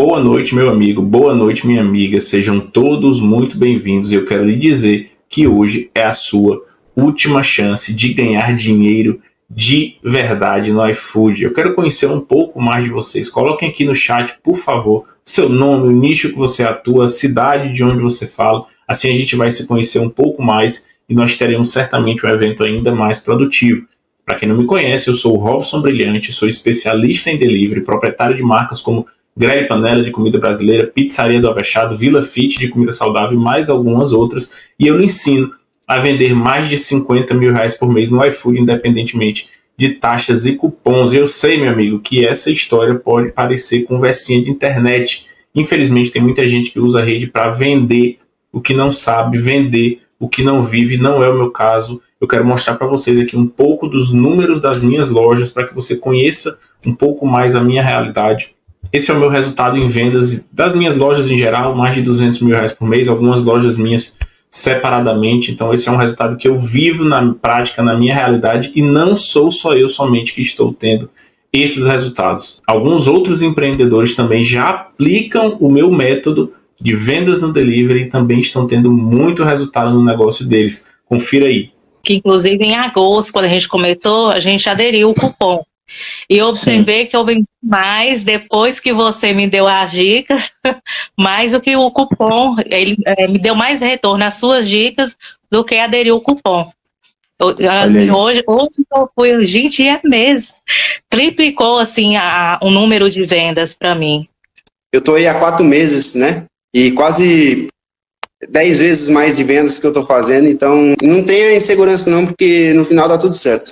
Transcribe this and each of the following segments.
Boa noite, meu amigo, boa noite, minha amiga, sejam todos muito bem-vindos. Eu quero lhe dizer que hoje é a sua última chance de ganhar dinheiro de verdade no iFood. Eu quero conhecer um pouco mais de vocês. Coloquem aqui no chat, por favor, seu nome, o nicho que você atua, a cidade de onde você fala. Assim a gente vai se conhecer um pouco mais e nós teremos certamente um evento ainda mais produtivo. Para quem não me conhece, eu sou o Robson Brilhante, sou especialista em delivery, proprietário de marcas como Grelha e Panela de comida brasileira, Pizzaria do Avexado, Vila Fit de comida saudável e mais algumas outras. E eu lhe ensino a vender mais de 50 mil reais por mês no iFood, independentemente de taxas e cupons. Eu sei, meu amigo, que essa história pode parecer conversinha de internet. Infelizmente, tem muita gente que usa a rede para vender o que não sabe, vender o que não vive. Não é o meu caso. Eu quero mostrar para vocês aqui um pouco dos números das minhas lojas para que você conheça um pouco mais a minha realidade. Esse é o meu resultado em vendas das minhas lojas em geral, mais de 200 mil reais por mês, algumas lojas minhas separadamente. Então esse é um resultado que eu vivo na prática, na minha realidade, e não sou só eu somente que estou tendo esses resultados. Alguns outros empreendedores também já aplicam o meu método de vendas no delivery e também estão tendo muito resultado no negócio deles. Confira aí. Que inclusive em agosto, quando a gente começou, a gente aderiu o cupom. E eu observei que eu vendi mais depois que você me deu as dicas, mais do que o cupom. Ele me deu mais retorno às suas dicas do que aderir o cupom. Assim, hoje eu fui, gente, é mesmo. Triplicou assim, o número de vendas para mim. Eu estou aí há 4 meses, né? E quase 10 vezes mais de vendas que eu estou fazendo, então não tenha insegurança não, porque no final dá tudo certo.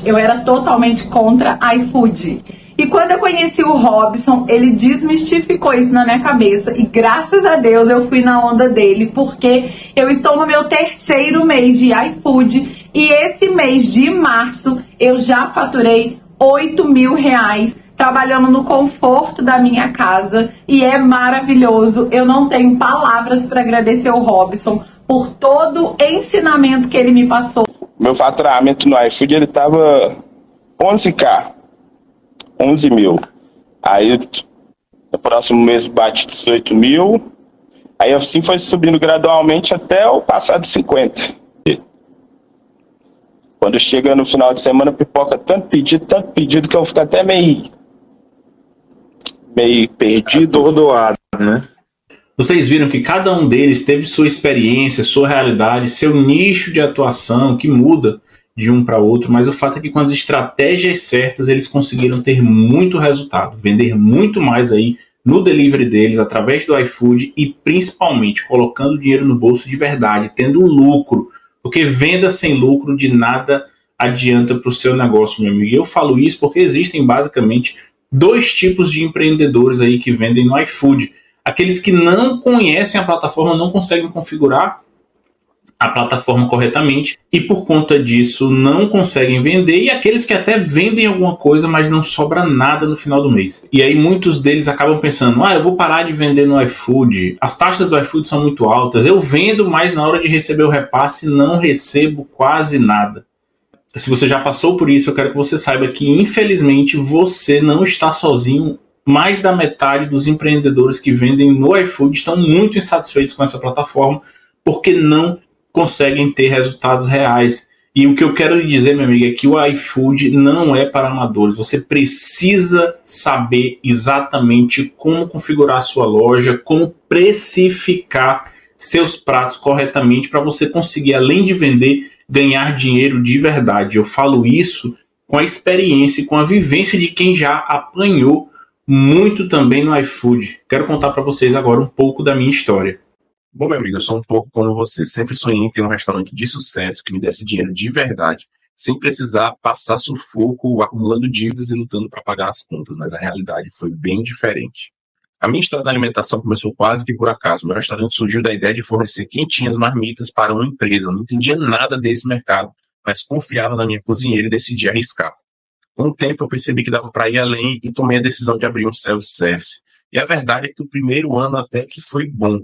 Eu era totalmente contra iFood. E quando eu conheci o Robson, ele desmistificou isso na minha cabeça. E graças a Deus eu fui na onda dele, porque eu estou no meu 3º mês de iFood. E esse mês de março eu já faturei 8 mil reais trabalhando no conforto da minha casa. E é maravilhoso. Eu não tenho palavras para agradecer o Robson por todo o ensinamento que ele me passou. Meu faturamento no iFood, ele tava 11K, 11 mil. Aí, no próximo mês, bate 18 mil. Aí, assim, foi subindo gradualmente até o passar de 50. Quando chega no final de semana, pipoca tanto pedido, que eu fico até meio perdido. Atordoado, né? Vocês viram que cada um deles teve sua experiência, sua realidade, seu nicho de atuação que muda de um para outro, mas o fato é que com as estratégias certas eles conseguiram ter muito resultado, vender muito mais aí no delivery deles, através do iFood e principalmente colocando dinheiro no bolso de verdade, tendo lucro, porque venda sem lucro de nada adianta para o seu negócio, meu amigo. E eu falo isso porque existem basicamente 2 tipos de empreendedores aí que vendem no iFood. Aqueles que não conhecem a plataforma, não conseguem configurar a plataforma corretamente e por conta disso não conseguem vender, e aqueles que até vendem alguma coisa, mas não sobra nada no final do mês. E aí muitos deles acabam pensando, eu vou parar de vender no iFood, as taxas do iFood são muito altas, eu vendo, mas na hora de receber o repasse não recebo quase nada. Se você já passou por isso, eu quero que você saiba que infelizmente você não está sozinho. Mais da metade dos empreendedores que vendem no iFood estão muito insatisfeitos com essa plataforma porque não conseguem ter resultados reais. E o que eu quero lhe dizer, meu amigo, é que o iFood não é para amadores. Você precisa saber exatamente como configurar a sua loja, como precificar seus pratos corretamente para você conseguir, além de vender, ganhar dinheiro de verdade. Eu falo isso com a experiência e com a vivência de quem já apanhou muito também no iFood. Quero contar para vocês agora um pouco da minha história. Bom, meu amigo, eu sou um pouco como você. Sempre sonhei em ter um restaurante de sucesso que me desse dinheiro de verdade, sem precisar passar sufoco, acumulando dívidas e lutando para pagar as contas. Mas a realidade foi bem diferente. A minha história da alimentação começou quase que por acaso. Meu restaurante surgiu da ideia de fornecer quentinhas marmitas para uma empresa. Eu não entendia nada desse mercado, mas confiava na minha cozinheira e decidi arriscar. Com o tempo eu percebi que dava para ir além e tomei a decisão de abrir um self-service. E a verdade é que o primeiro ano até que foi bom.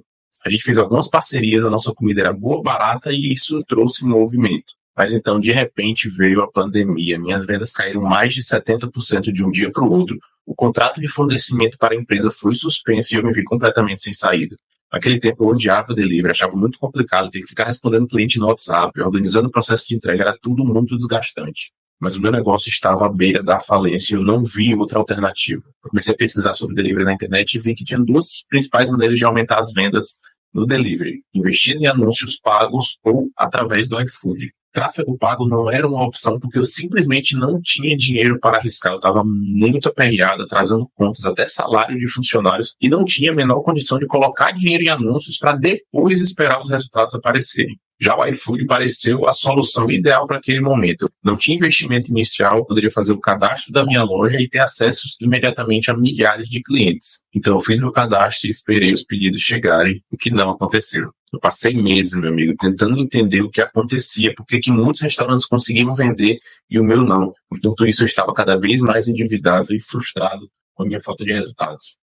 A gente fez algumas parcerias, a nossa comida era boa, barata e isso trouxe movimento. Mas então, de repente, veio a pandemia. Minhas vendas caíram mais de 70% de um dia para o outro. O contrato de fornecimento para a empresa foi suspenso e eu me vi completamente sem saída. Naquele tempo eu odiava o delivery, achava muito complicado ter que ficar respondendo cliente no WhatsApp, organizando o processo de entrega, era tudo muito desgastante. Mas o meu negócio estava à beira da falência e eu não vi outra alternativa. Eu comecei a pesquisar sobre delivery na internet e vi que tinha duas principais maneiras de aumentar as vendas no delivery: investir em anúncios pagos ou através do iFood. Tráfego pago não era uma opção porque eu simplesmente não tinha dinheiro para arriscar. Eu estava muito aperreado, atrasando contas, até salário de funcionários, e não tinha a menor condição de colocar dinheiro em anúncios para depois esperar os resultados aparecerem. Já o iFood pareceu a solução ideal para aquele momento. Não tinha investimento inicial, eu poderia fazer o cadastro da minha loja e ter acesso imediatamente a milhares de clientes. Então eu fiz meu cadastro e esperei os pedidos chegarem, o que não aconteceu. Eu passei meses, meu amigo, tentando entender o que acontecia, porque que muitos restaurantes conseguiam vender e o meu não. Enquanto isso, eu estava cada vez mais endividado e frustrado com a minha falta de resultados.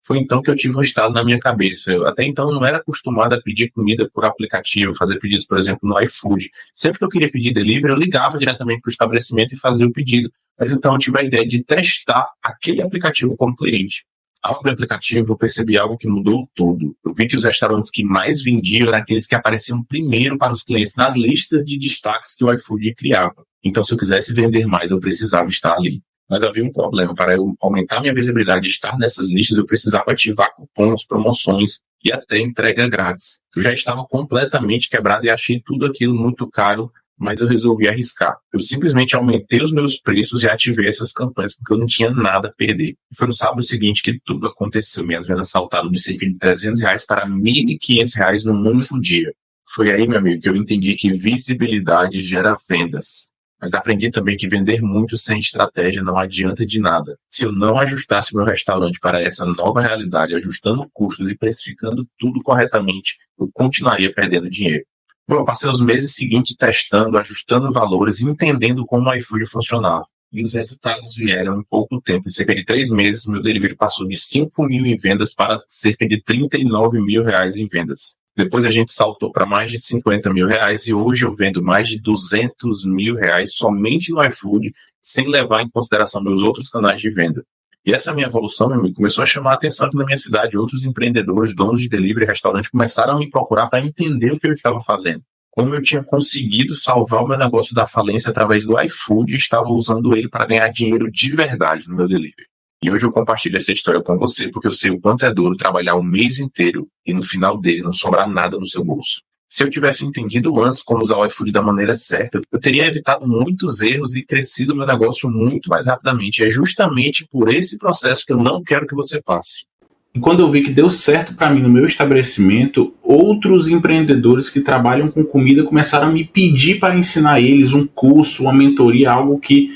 Foi então que eu tive um estalo na minha cabeça. Eu, até então, não era acostumado a pedir comida por aplicativo, fazer pedidos, por exemplo, no iFood. Sempre que eu queria pedir delivery, eu ligava diretamente para o estabelecimento e fazia o pedido. Mas então eu tive a ideia de testar aquele aplicativo como cliente. Ao abrir o aplicativo, eu percebi algo que mudou tudo. Eu vi que os restaurantes que mais vendiam eram aqueles que apareciam primeiro para os clientes nas listas de destaques que o iFood criava. Então, se eu quisesse vender mais, eu precisava estar ali. Mas havia um problema. Para eu aumentar minha visibilidade e estar nessas listas, eu precisava ativar cupons, promoções e até entrega grátis. Eu já estava completamente quebrado e achei tudo aquilo muito caro, mas eu resolvi arriscar. Eu simplesmente aumentei os meus preços e ativei essas campanhas, porque eu não tinha nada a perder. E foi no sábado seguinte que tudo aconteceu. Minhas vendas saltaram de cerca de R$300 para R$1.500 num único dia. Foi aí, meu amigo, que eu entendi que visibilidade gera vendas. Mas aprendi também que vender muito sem estratégia não adianta de nada. Se eu não ajustasse meu restaurante para essa nova realidade, ajustando custos e precificando tudo corretamente, eu continuaria perdendo dinheiro. Bom, eu passei os meses seguintes testando, ajustando valores e entendendo como o iFood funcionava. E os resultados vieram em pouco tempo. Em cerca de 3 meses, meu delivery passou de 5 mil em vendas para cerca de R$39 mil em vendas. Depois a gente saltou para mais de R$50 mil e hoje eu vendo mais de R$200 mil somente no iFood, sem levar em consideração meus outros canais de venda. E essa minha evolução, meu amigo, começou a chamar a atenção aqui na minha cidade. Outros empreendedores, donos de delivery e restaurante começaram a me procurar para entender o que eu estava fazendo. Como eu tinha conseguido salvar o meu negócio da falência através do iFood e estava usando ele para ganhar dinheiro de verdade no meu delivery. E hoje eu compartilho essa história com você porque eu sei o quanto é duro trabalhar o mês inteiro e no final dele não sobrar nada no seu bolso. Se eu tivesse entendido antes como usar o iFood da maneira certa, eu teria evitado muitos erros e crescido meu negócio muito mais rapidamente. É justamente por esse processo que eu não quero que você passe. E quando eu vi que deu certo para mim no meu estabelecimento, outros empreendedores que trabalham com comida começaram a me pedir para ensinar eles um curso, uma mentoria, algo que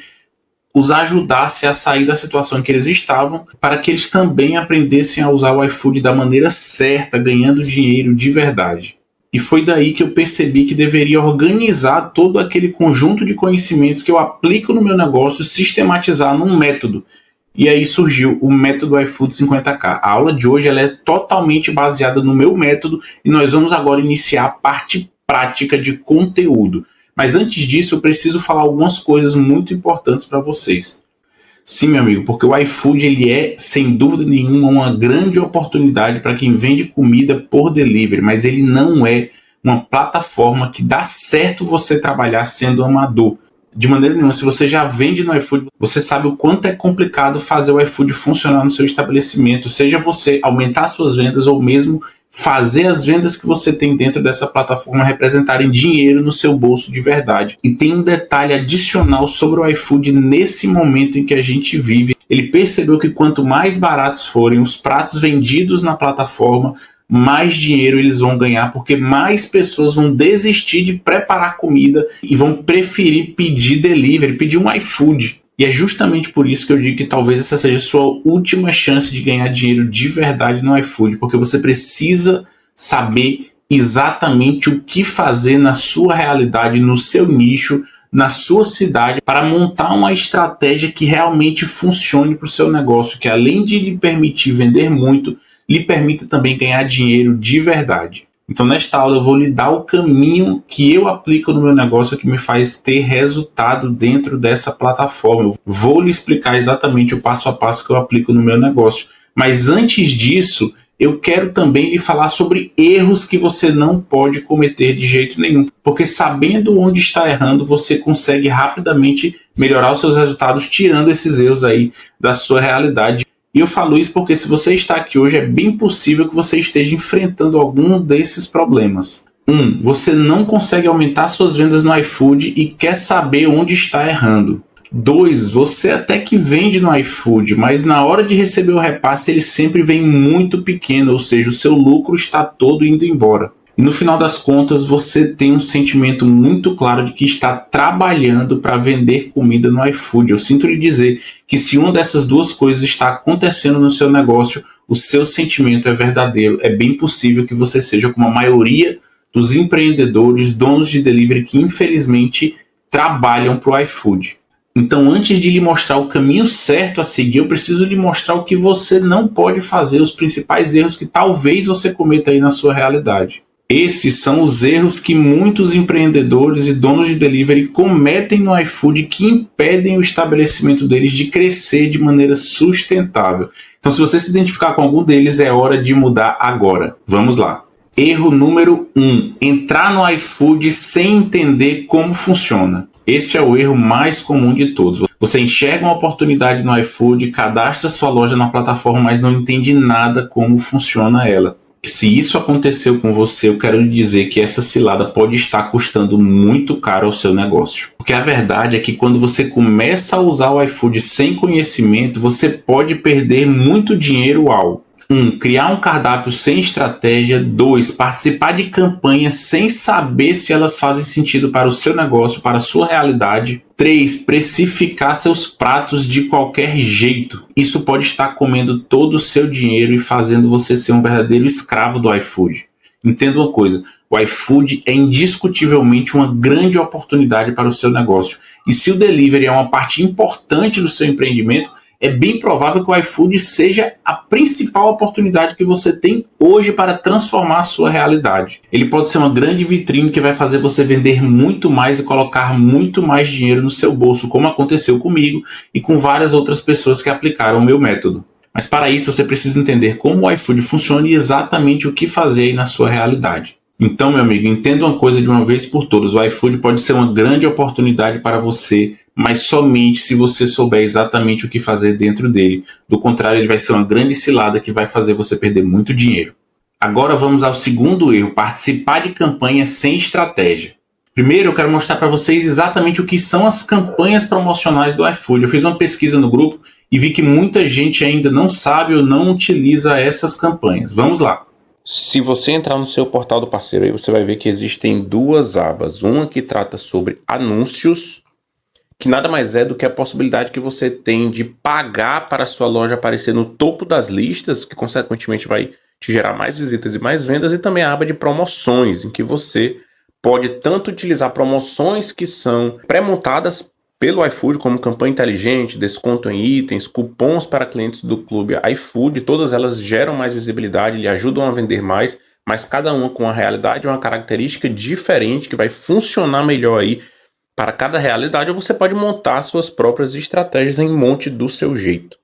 os ajudasse a sair da situação em que eles estavam, para que eles também aprendessem a usar o iFood da maneira certa, ganhando dinheiro de verdade. E foi daí que eu percebi que deveria organizar todo aquele conjunto de conhecimentos que eu aplico no meu negócio, sistematizar num método. E aí surgiu o método iFood 50K. A aula de hoje ela é totalmente baseada no meu método e nós vamos agora iniciar a parte prática de conteúdo. Mas antes disso, eu preciso falar algumas coisas muito importantes para vocês. Sim, meu amigo, porque o iFood ele é, sem dúvida nenhuma, uma grande oportunidade para quem vende comida por delivery, mas ele não é uma plataforma que dá certo você trabalhar sendo amador. De maneira nenhuma, se você já vende no iFood, você sabe o quanto é complicado fazer o iFood funcionar no seu estabelecimento, seja você aumentar suas vendas ou mesmo fazer as vendas que você tem dentro dessa plataforma representarem dinheiro no seu bolso de verdade. E tem um detalhe adicional sobre o iFood nesse momento em que a gente vive. Ele percebeu que quanto mais baratos forem os pratos vendidos na plataforma, mais dinheiro eles vão ganhar, porque mais pessoas vão desistir de preparar comida e vão preferir pedir delivery, pedir um iFood. E é justamente por isso que eu digo que talvez essa seja a sua última chance de ganhar dinheiro de verdade no iFood, porque você precisa saber exatamente o que fazer na sua realidade, no seu nicho, na sua cidade, para montar uma estratégia que realmente funcione para o seu negócio, que além de lhe permitir vender muito, lhe permita também ganhar dinheiro de verdade. Então, nesta aula, eu vou lhe dar o caminho que eu aplico no meu negócio que me faz ter resultado dentro dessa plataforma. Eu vou lhe explicar exatamente o passo a passo que eu aplico no meu negócio. Mas antes disso, eu quero também lhe falar sobre erros que você não pode cometer de jeito nenhum. Porque sabendo onde está errando, você consegue rapidamente melhorar os seus resultados, tirando esses erros aí da sua realidade. E eu falo isso porque se você está aqui hoje, é bem possível que você esteja enfrentando algum desses problemas. 1. Você não consegue aumentar suas vendas no iFood e quer saber onde está errando. 2. Você até que vende no iFood, mas na hora de receber o repasse ele sempre vem muito pequeno, ou seja, o seu lucro está todo indo embora. E no final das contas, você tem um sentimento muito claro de que está trabalhando para vender comida no iFood. Eu sinto lhe dizer que se uma dessas duas coisas está acontecendo no seu negócio, o seu sentimento é verdadeiro. É bem possível que você seja como a maioria dos empreendedores, donos de delivery que infelizmente trabalham para o iFood. Então, antes de lhe mostrar o caminho certo a seguir, eu preciso lhe mostrar o que você não pode fazer, os principais erros que talvez você cometa aí na sua realidade. Esses são os erros que muitos empreendedores e donos de delivery cometem no iFood que impedem o estabelecimento deles de crescer de maneira sustentável. Então, se você se identificar com algum deles, é hora de mudar agora. Vamos lá. Erro número 1. Entrar no iFood sem entender como funciona. Esse é o erro mais comum de todos. Você enxerga uma oportunidade no iFood, cadastra sua loja na plataforma, mas não entende nada como funciona ela. Se isso aconteceu com você, eu quero lhe dizer que essa cilada pode estar custando muito caro ao seu negócio. Porque a verdade é que quando você começa a usar o iFood sem conhecimento, você pode perder muito dinheiro ao 1. Criar um cardápio sem estratégia. 2. Participar de campanhas sem saber se elas fazem sentido para o seu negócio, para a sua realidade. 3. Precificar seus pratos de qualquer jeito. Isso pode estar comendo todo o seu dinheiro e fazendo você ser um verdadeiro escravo do iFood. Entenda uma coisa, o iFood é indiscutivelmente uma grande oportunidade para o seu negócio. E se o delivery é uma parte importante do seu empreendimento, é bem provável que o iFood seja a principal oportunidade que você tem hoje para transformar a sua realidade. Ele pode ser uma grande vitrine que vai fazer você vender muito mais e colocar muito mais dinheiro no seu bolso, como aconteceu comigo e com várias outras pessoas que aplicaram o meu método. Mas para isso você precisa entender como o iFood funciona e exatamente o que fazer aí na sua realidade. Então, meu amigo, entenda uma coisa de uma vez por todas. O iFood pode ser uma grande oportunidade para você, mas somente se você souber exatamente o que fazer dentro dele. Do contrário, ele vai ser uma grande cilada que vai fazer você perder muito dinheiro. Agora vamos ao segundo erro, participar de campanhas sem estratégia. Primeiro, eu quero mostrar para vocês exatamente o que são as campanhas promocionais do iFood. Eu fiz uma pesquisa no grupo e vi que muita gente ainda não sabe ou não utiliza essas campanhas. Vamos lá. Se você entrar no seu portal do parceiro aí, você vai ver que existem duas abas. Uma que trata sobre anúncios, que nada mais é do que a possibilidade que você tem de pagar para a sua loja aparecer no topo das listas, que consequentemente vai te gerar mais visitas e mais vendas, e também a aba de promoções, em que você pode tanto utilizar promoções que são pré-montadas pelo iFood, como campanha inteligente, desconto em itens, cupons para clientes do clube iFood. Todas elas geram mais visibilidade, lhe ajudam a vender mais, mas cada uma com uma realidade, uma característica diferente que vai funcionar melhor aí para cada realidade, ou você pode montar suas próprias estratégias em monte do seu jeito.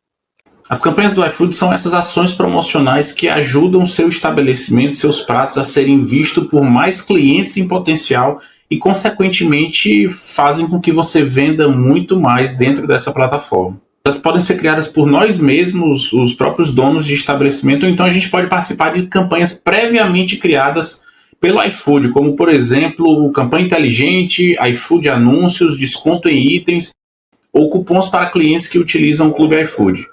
As campanhas do iFood são essas ações promocionais que ajudam seu estabelecimento, seus pratos a serem vistos por mais clientes em potencial e, consequentemente, fazem com que você venda muito mais dentro dessa plataforma. Elas podem ser criadas por nós mesmos, os próprios donos de estabelecimento, ou então a gente pode participar de campanhas previamente criadas pelo iFood, como, por exemplo, campanha inteligente, iFood anúncios, desconto em itens ou cupons para clientes que utilizam o Clube iFood.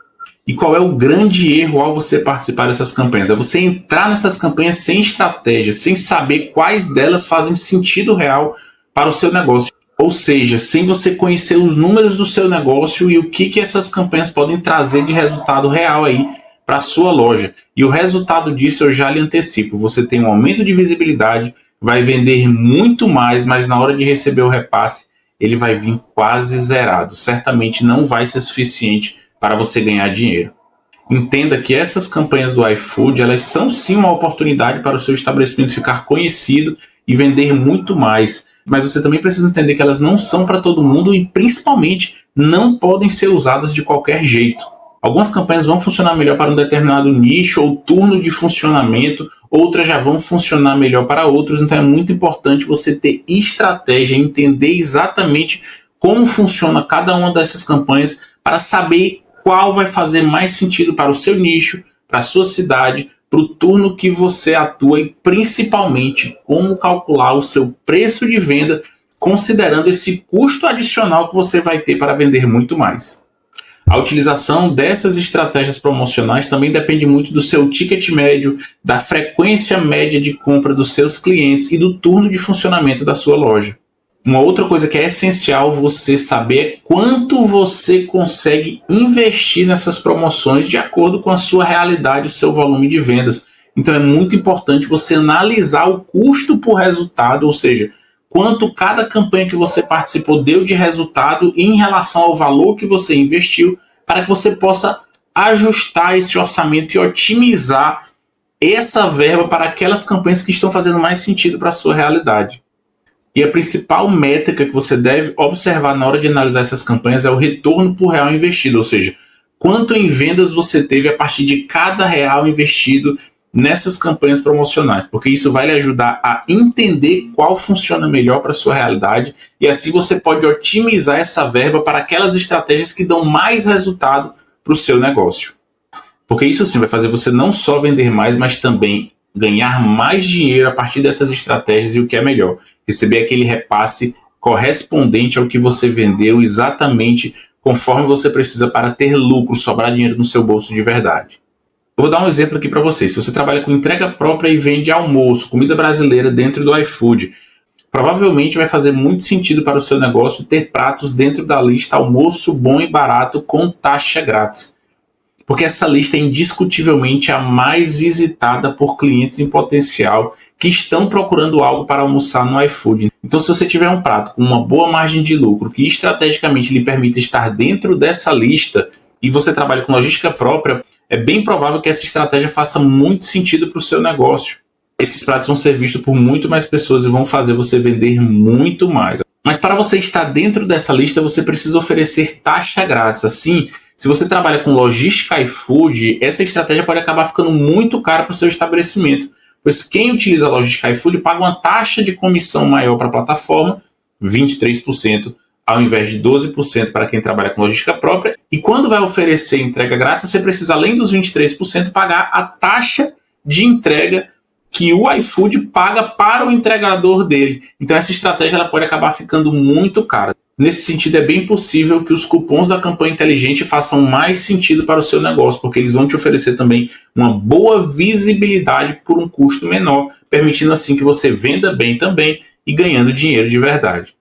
E qual é o grande erro ao você participar dessas campanhas? É você entrar nessas campanhas sem estratégia, sem saber quais delas fazem sentido real para o seu negócio. Ou seja, sem você conhecer os números do seu negócio e o que essas campanhas podem trazer de resultado real aí para a sua loja. E o resultado disso eu já lhe antecipo. Você tem um aumento de visibilidade, vai vender muito mais, mas na hora de receber o repasse, ele vai vir quase zerado. Certamente não vai ser suficiente para você ganhar dinheiro. Entenda que essas campanhas do iFood, elas são sim uma oportunidade para o seu estabelecimento ficar conhecido e vender muito mais. Mas você também precisa entender que elas não são para todo mundo e, principalmente, não podem ser usadas de qualquer jeito. Algumas campanhas vão funcionar melhor para um determinado nicho ou turno de funcionamento, outras já vão funcionar melhor para outros, então é muito importante você ter estratégia, entender exatamente como funciona cada uma dessas campanhas para saber qual vai fazer mais sentido para o seu nicho, para a sua cidade, para o turno que você atua e principalmente como calcular o seu preço de venda considerando esse custo adicional que você vai ter para vender muito mais. A utilização dessas estratégias promocionais também depende muito do seu ticket médio, da frequência média de compra dos seus clientes e do turno de funcionamento da sua loja. Uma outra coisa que é essencial você saber é quanto você consegue investir nessas promoções de acordo com a sua realidade, o seu volume de vendas. Então é muito importante você analisar o custo por resultado, ou seja, quanto cada campanha que você participou deu de resultado em relação ao valor que você investiu, para que você possa ajustar esse orçamento e otimizar essa verba para aquelas campanhas que estão fazendo mais sentido para a sua realidade. E a principal métrica que você deve observar na hora de analisar essas campanhas é o retorno por real investido, ou seja, quanto em vendas você teve a partir de cada real investido nessas campanhas promocionais, porque isso vai lhe ajudar a entender qual funciona melhor para a sua realidade e assim você pode otimizar essa verba para aquelas estratégias que dão mais resultado para o seu negócio. Porque isso sim vai fazer você não só vender mais, mas também ganhar mais dinheiro a partir dessas estratégias e o que é melhor, receber aquele repasse correspondente ao que você vendeu exatamente conforme você precisa para ter lucro, sobrar dinheiro no seu bolso de verdade. Eu vou dar um exemplo aqui para vocês. Se você trabalha com entrega própria e vende almoço, comida brasileira dentro do iFood, provavelmente vai fazer muito sentido para o seu negócio ter pratos dentro da lista almoço bom e barato com taxa grátis. Porque essa lista é indiscutivelmente a mais visitada por clientes em potencial que estão procurando algo para almoçar no iFood. Então, se você tiver um prato com uma boa margem de lucro que estrategicamente lhe permite estar dentro dessa lista e você trabalha com logística própria, é bem provável que essa estratégia faça muito sentido para o seu negócio. Esses pratos vão ser vistos por muito mais pessoas e vão fazer você vender muito mais. Mas para você estar dentro dessa lista, você precisa oferecer taxa grátis. Assim, se você trabalha com logística iFood, essa estratégia pode acabar ficando muito cara para o seu estabelecimento, pois quem utiliza a logística iFood paga uma taxa de comissão maior para a plataforma, 23%, ao invés de 12% para quem trabalha com logística própria, e quando vai oferecer entrega grátis, você precisa, além dos 23%, pagar a taxa de entrega que o iFood paga para o entregador dele. Então essa estratégia ela pode acabar ficando muito cara. Nesse sentido, é bem possível que os cupons da campanha inteligente façam mais sentido para o seu negócio, porque eles vão te oferecer também uma boa visibilidade por um custo menor, permitindo assim que você venda bem também e ganhando dinheiro de verdade.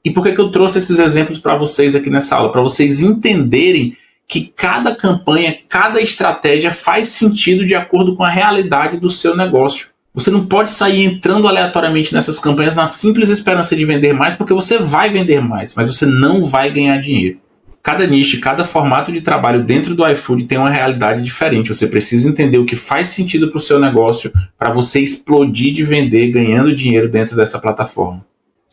E por que eu trouxe esses exemplos para vocês aqui nessa aula? Para vocês entenderem que cada campanha, cada estratégia faz sentido de acordo com a realidade do seu negócio. Você não pode sair entrando aleatoriamente nessas campanhas na simples esperança de vender mais, porque você vai vender mais, mas você não vai ganhar dinheiro. Cada nicho, cada formato de trabalho dentro do iFood tem uma realidade diferente. Você precisa entender o que faz sentido para o seu negócio para você explodir de vender ganhando dinheiro dentro dessa plataforma.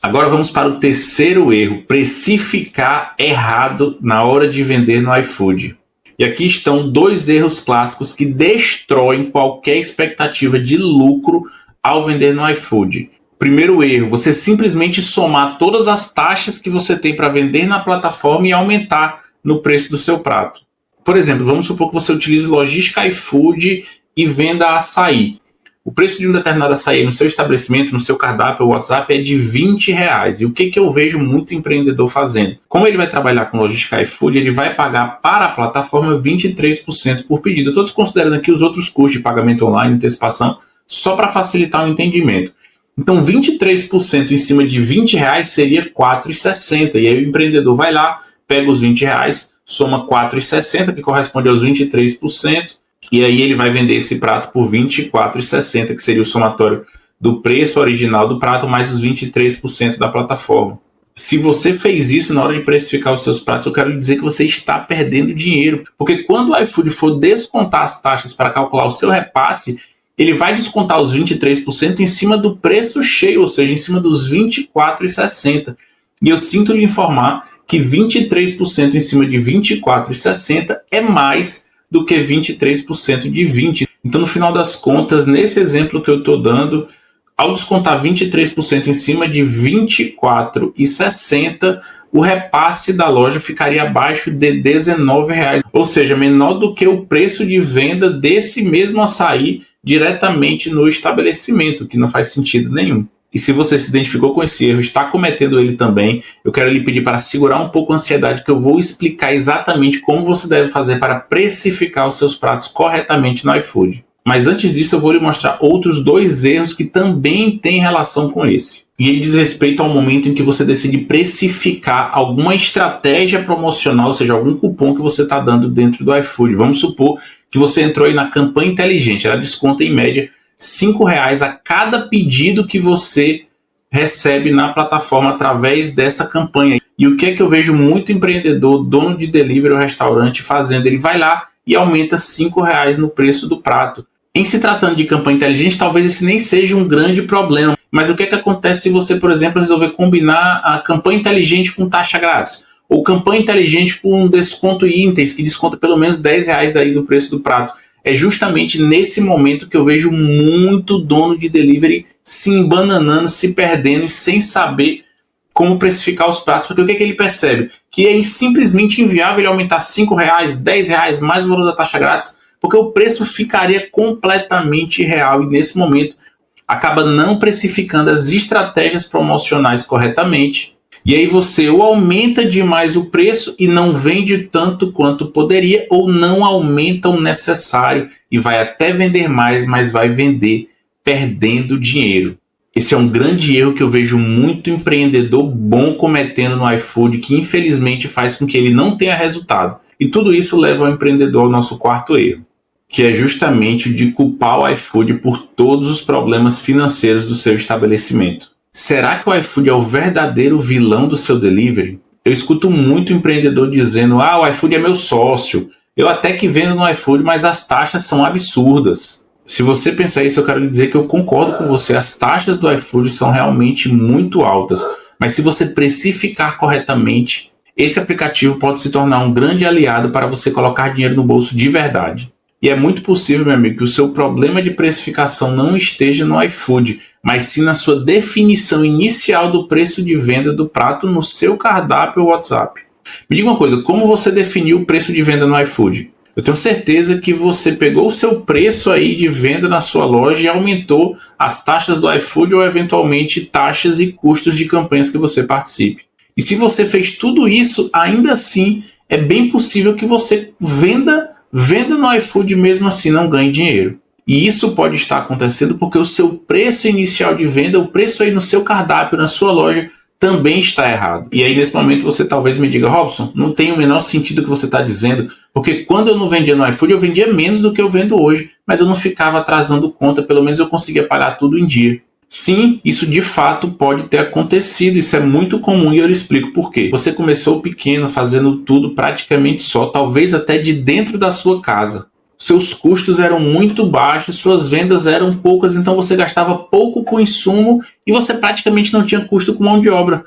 Agora vamos para o terceiro erro, precificar errado na hora de vender no iFood. E aqui estão 2 erros clássicos que destroem qualquer expectativa de lucro ao vender no iFood. Primeiro erro, você simplesmente somar todas as taxas que você tem para vender na plataforma e aumentar no preço do seu prato. Por exemplo, vamos supor que você utilize logística iFood e venda açaí. O preço de um determinado açaí no seu estabelecimento, no seu cardápio ou WhatsApp é de R$20. E o que eu vejo muito empreendedor fazendo? Como ele vai trabalhar com logística iFood, ele vai pagar para a plataforma 23% por pedido. Eu estou desconsiderando aqui os outros custos de pagamento online, antecipação, só para facilitar o entendimento. Então, 23% em cima de R$20 seria R$4,60. E aí o empreendedor vai lá, pega os R$20, soma R$4,60, que corresponde aos 23%. E aí ele vai vender esse prato por R$24,60, que seria o somatório do preço original do prato mais os 23% da plataforma. Se você fez isso na hora de precificar os seus pratos, eu quero lhe dizer que você está perdendo dinheiro. Porque quando o iFood for descontar as taxas para calcular o seu repasse, ele vai descontar os 23% em cima do preço cheio, ou seja, em cima dos R$ 24,60. E eu sinto lhe informar que 23% em cima de R$ 24,60 é mais do que 23% de 20%. Então, no final das contas, nesse exemplo que eu estou dando, ao descontar 23% em cima de R$ 24,60, o repasse da loja ficaria abaixo de R$ 19,00, ou seja, menor do que o preço de venda desse mesmo açaí diretamente no estabelecimento, que não faz sentido nenhum. E se você se identificou com esse erro, está cometendo ele também, eu quero lhe pedir para segurar um pouco a ansiedade, que eu vou explicar exatamente como você deve fazer para precificar os seus pratos corretamente no iFood. Mas antes disso, eu vou lhe mostrar outros 2 erros que também têm relação com esse. E ele diz respeito ao momento em que você decide precificar alguma estratégia promocional, ou seja, algum cupom que você está dando dentro do iFood. Vamos supor que você entrou aí na campanha inteligente, ela desconta em média R$ 5,00 a cada pedido que você recebe na plataforma através dessa campanha. E o que é que eu vejo muito empreendedor, dono de delivery ou restaurante fazendo? Ele vai lá e aumenta R$ 5,00 no preço do prato. Em se tratando de campanha inteligente, talvez esse nem seja um grande problema. Mas o que é que acontece se você, por exemplo, resolver combinar a campanha inteligente com taxa grátis? Ou campanha inteligente com desconto em itens, que desconta pelo menos R$10 daí do preço do prato? É justamente nesse momento que eu vejo muito dono de delivery se embananando, se perdendo e sem saber como precificar os pratos. Porque o que é que ele percebe? Que é simplesmente inviável ele aumentar R$5,00, R$10, mais o valor da taxa grátis, porque o preço ficaria completamente irreal e nesse momento acaba não precificando as estratégias promocionais corretamente. E aí você ou aumenta demais o preço e não vende tanto quanto poderia, ou não aumenta o necessário e vai até vender mais, mas vai vender perdendo dinheiro. Esse é um grande erro que eu vejo muito empreendedor bom cometendo no iFood, que infelizmente faz com que ele não tenha resultado. E tudo isso leva o empreendedor ao nosso 4º erro, que é justamente o de culpar o iFood por todos os problemas financeiros do seu estabelecimento. Será que o iFood é o verdadeiro vilão do seu delivery? Eu escuto muito empreendedor dizendo: o iFood é meu sócio, eu até que vendo no iFood, mas as taxas são absurdas. Se você pensar isso, eu quero lhe dizer que eu concordo com você, as taxas do iFood são realmente muito altas, mas se você precificar corretamente, esse aplicativo pode se tornar um grande aliado para você colocar dinheiro no bolso de verdade. E é muito possível, meu amigo, que o seu problema de precificação não esteja no iFood, mas sim na sua definição inicial do preço de venda do prato no seu cardápio ou WhatsApp. Me diga uma coisa, como você definiu o preço de venda no iFood? Eu tenho certeza que você pegou o seu preço aí de venda na sua loja e aumentou as taxas do iFood ou eventualmente taxas e custos de campanhas que você participe. E se você fez tudo isso, ainda assim é bem possível que você venda no iFood mesmo assim não ganhe dinheiro. E isso pode estar acontecendo porque o seu preço inicial de venda, o preço aí no seu cardápio, na sua loja, também está errado. E aí nesse momento você talvez me diga: Robson, não tem o menor sentido o que você está dizendo, porque quando eu não vendia no iFood, eu vendia menos do que eu vendo hoje, mas eu não ficava atrasando conta, pelo menos eu conseguia pagar tudo em dia. Sim, isso de fato pode ter acontecido, isso é muito comum e eu lhe explico por quê. Você começou pequeno, fazendo tudo praticamente só, talvez até de dentro da sua casa. Seus custos eram muito baixos, suas vendas eram poucas, então você gastava pouco com insumo e você praticamente não tinha custo com mão de obra.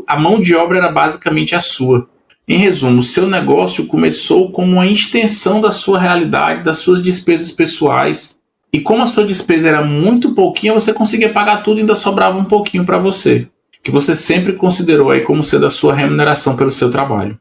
A mão de obra era basicamente a sua. Em resumo, seu negócio começou como uma extensão da sua realidade, das suas despesas pessoais. E como a sua despesa era muito pouquinha, você conseguia pagar tudo e ainda sobrava um pouquinho para você, que você sempre considerou aí como sendo a sua remuneração pelo seu trabalho.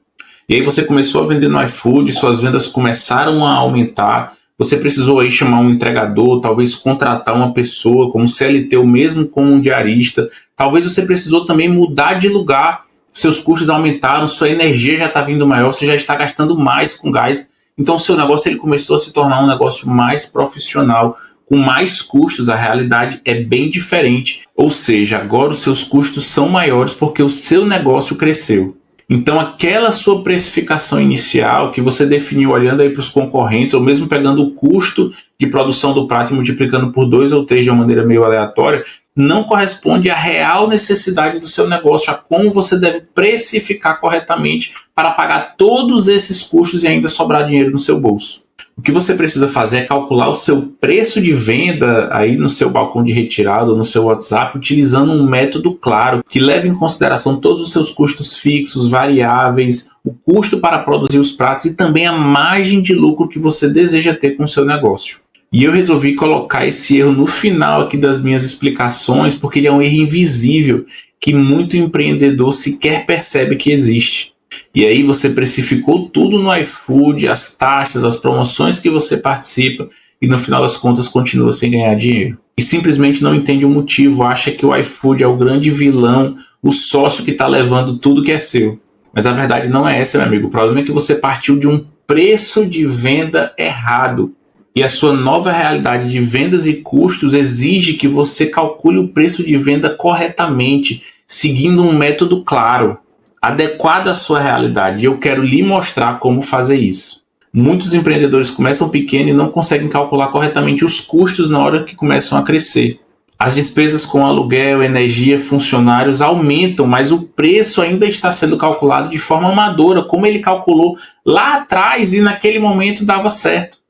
E aí você começou a vender no iFood, suas vendas começaram a aumentar, você precisou aí chamar um entregador, talvez contratar uma pessoa como CLT ou mesmo como um diarista, talvez você precisou também mudar de lugar, seus custos aumentaram, sua energia já está vindo maior, você já está gastando mais com gás, então o seu negócio ele começou a se tornar um negócio mais profissional, com mais custos, a realidade é bem diferente, ou seja, agora os seus custos são maiores porque o seu negócio cresceu. Então, aquela sua precificação inicial que você definiu olhando aí para os concorrentes, ou mesmo pegando o custo de produção do prato e multiplicando por 2 ou 3 de uma maneira meio aleatória, não corresponde à real necessidade do seu negócio, a como você deve precificar corretamente para pagar todos esses custos e ainda sobrar dinheiro no seu bolso. O que você precisa fazer é calcular o seu preço de venda aí no seu balcão de retirada ou no seu WhatsApp, utilizando um método claro que leve em consideração todos os seus custos fixos, variáveis, o custo para produzir os pratos e também a margem de lucro que você deseja ter com o seu negócio. E eu resolvi colocar esse erro no final aqui das minhas explicações, porque ele é um erro invisível que muito empreendedor sequer percebe que existe. E aí você precificou tudo no iFood, as taxas, as promoções que você participa e no final das contas continua sem ganhar dinheiro. E simplesmente não entende o motivo, acha que o iFood é o grande vilão, o sócio que está levando tudo que é seu. Mas a verdade não é essa, meu amigo. O problema é que você partiu de um preço de venda errado. E a sua nova realidade de vendas e custos exige que você calcule o preço de venda corretamente, seguindo um método claro, adequado à sua realidade. E eu quero lhe mostrar como fazer isso. Muitos empreendedores começam pequeno e não conseguem calcular corretamente os custos na hora que começam a crescer. As despesas com aluguel, energia, funcionários aumentam, mas o preço ainda está sendo calculado de forma amadora, como ele calculou lá atrás e naquele momento dava certo.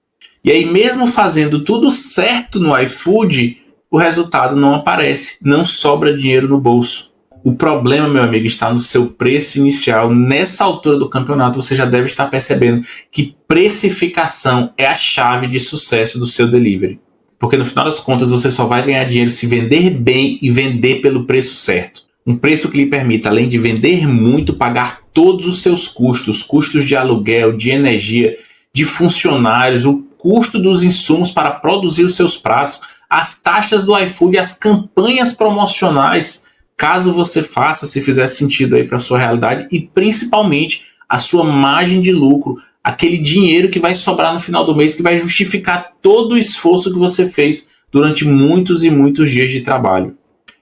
E aí, mesmo fazendo tudo certo no iFood, o resultado não aparece, não sobra dinheiro no bolso. O problema, meu amigo, está no seu preço inicial. Nessa altura do campeonato, você já deve estar percebendo que precificação é a chave de sucesso do seu delivery. Porque no final das contas, você só vai ganhar dinheiro se vender bem e vender pelo preço certo. Um preço que lhe permita, além de vender muito, pagar todos os seus custos, custos de aluguel, de energia, de funcionários, o custo dos insumos para produzir os seus pratos, as taxas do iFood, as campanhas promocionais, caso você faça, se fizer sentido aí para a sua realidade, e principalmente a sua margem de lucro, aquele dinheiro que vai sobrar no final do mês, que vai justificar todo o esforço que você fez durante muitos e muitos dias de trabalho.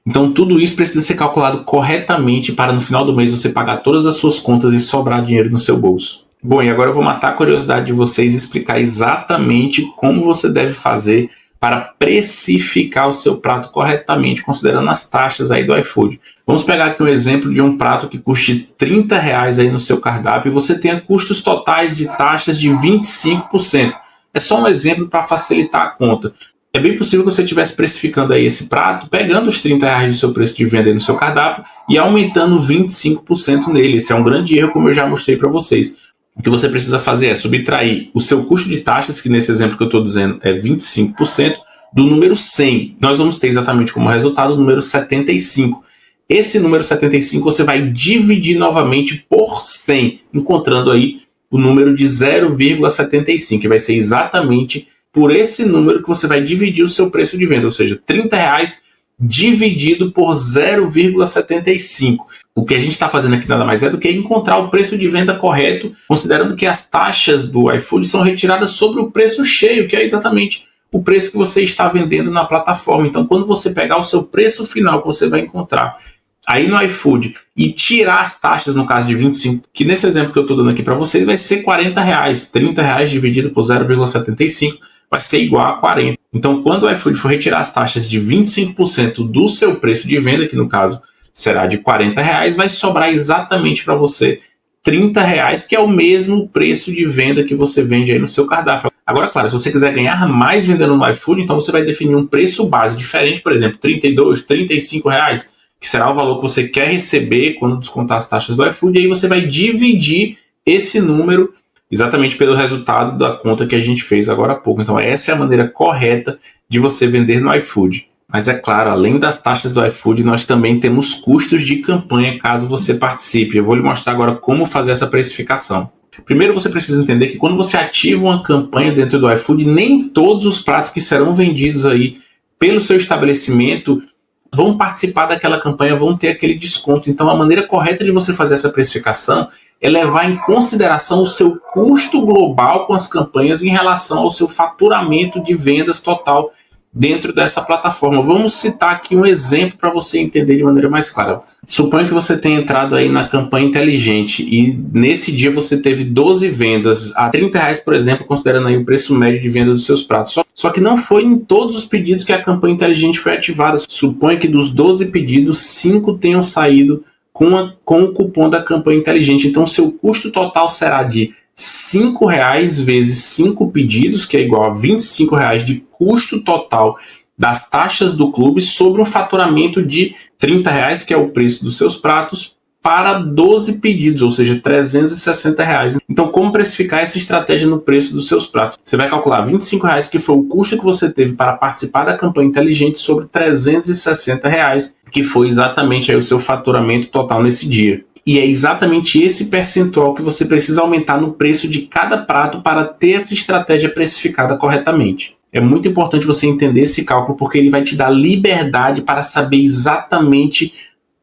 Então tudo isso precisa ser calculado corretamente para no final do mês você pagar todas as suas contas e sobrar dinheiro no seu bolso. Bom, e agora eu vou matar a curiosidade de vocês e explicar exatamente como você deve fazer para precificar o seu prato corretamente, considerando as taxas aí do iFood. Vamos pegar aqui um exemplo de um prato que custe R$30 aí no seu cardápio e você tenha custos totais de taxas de 25%. É só um exemplo para facilitar a conta. É bem possível que você estivesse precificando aí esse prato, pegando os R$30 do seu preço de venda aí no seu cardápio e aumentando 25% nele. Esse é um grande erro, como eu já mostrei para vocês. O que você precisa fazer é subtrair o seu custo de taxas, que nesse exemplo que eu estou dizendo é 25%, do número 100. Nós vamos ter exatamente como resultado o número 75. Esse número 75 você vai dividir novamente por 100, encontrando aí o número de 0,75, que vai ser exatamente por esse número que você vai dividir o seu preço de venda, ou seja, R$30 dividido por 0,75. O que a gente está fazendo aqui nada mais é do que encontrar o preço de venda correto, considerando que as taxas do iFood são retiradas sobre o preço cheio, que é exatamente o preço que você está vendendo na plataforma. Então, quando você pegar o seu preço final que você vai encontrar aí no iFood e tirar as taxas, no caso de 25, que nesse exemplo que eu estou dando aqui para vocês vai ser R$40. R$30 dividido por 0,75 vai ser igual a 40. Então, quando o iFood for retirar as taxas de 25% do seu preço de venda, que no caso será de R$40, vai sobrar exatamente para você R$30, que é o mesmo preço de venda que você vende aí no seu cardápio. Agora, claro, se você quiser ganhar mais vendendo no iFood, então você vai definir um preço base diferente, por exemplo, R$32, R$35, que será o valor que você quer receber quando descontar as taxas do iFood, e aí você vai dividir esse número exatamente pelo resultado da conta que a gente fez agora há pouco. Então essa é a maneira correta de você vender no iFood. Mas é claro, além das taxas do iFood, nós também temos custos de campanha caso você participe. Eu vou lhe mostrar agora como fazer essa precificação. Primeiro você precisa entender que quando você ativa uma campanha dentro do iFood, nem todos os pratos que serão vendidos aí pelo seu estabelecimento vão participar daquela campanha, vão ter aquele desconto. Então a maneira correta de você fazer essa precificação é levar em consideração o seu custo global com as campanhas em relação ao seu faturamento de vendas total dentro dessa plataforma. Vamos citar aqui um exemplo para você entender de maneira mais clara. Suponha que você tenha entrado aí na campanha inteligente e nesse dia você teve 12 vendas a R$30, por exemplo, considerando aí o preço médio de venda dos seus pratos. Só que não foi em todos os pedidos que a campanha inteligente foi ativada. Suponha que dos 12 pedidos, 5 tenham saído com o cupom da campanha inteligente. Então, seu custo total será de R$5 vezes 5 pedidos, que é igual a R$25 de custo total das taxas do clube sobre um faturamento de R$30, que é o preço dos seus pratos, para 12 pedidos, ou seja, R$360. Então, como precificar essa estratégia no preço dos seus pratos? Você vai calcular R$25, que foi o custo que você teve para participar da campanha inteligente, sobre R$360, que foi exatamente aí o seu faturamento total nesse dia. E é exatamente esse percentual que você precisa aumentar no preço de cada prato para ter essa estratégia precificada corretamente. É muito importante você entender esse cálculo, porque ele vai te dar liberdade para saber exatamente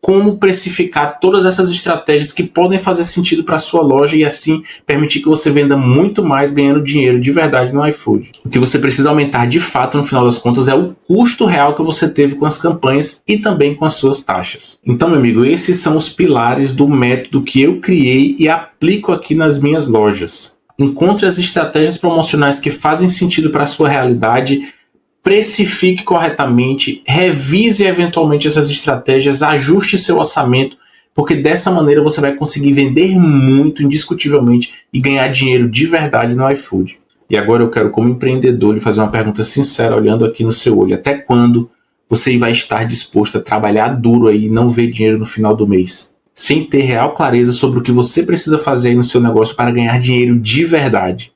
como precificar todas essas estratégias que podem fazer sentido para a sua loja e assim permitir que você venda muito mais ganhando dinheiro de verdade no iFood. O que você precisa aumentar de fato no final das contas é o custo real que você teve com as campanhas e também com as suas taxas. Então, meu amigo, esses são os pilares do método que eu criei e aplico aqui nas minhas lojas. Encontre as estratégias promocionais que fazem sentido para a sua realidade, precifique corretamente, revise eventualmente essas estratégias, ajuste seu orçamento, porque dessa maneira você vai conseguir vender muito, indiscutivelmente, e ganhar dinheiro de verdade no iFood. E agora eu quero, como empreendedor, lhe fazer uma pergunta sincera, olhando aqui no seu olho. Até quando você vai estar disposto a trabalhar duro aí e não ver dinheiro no final do mês, sem ter real clareza sobre o que você precisa fazer aí no seu negócio para ganhar dinheiro de verdade?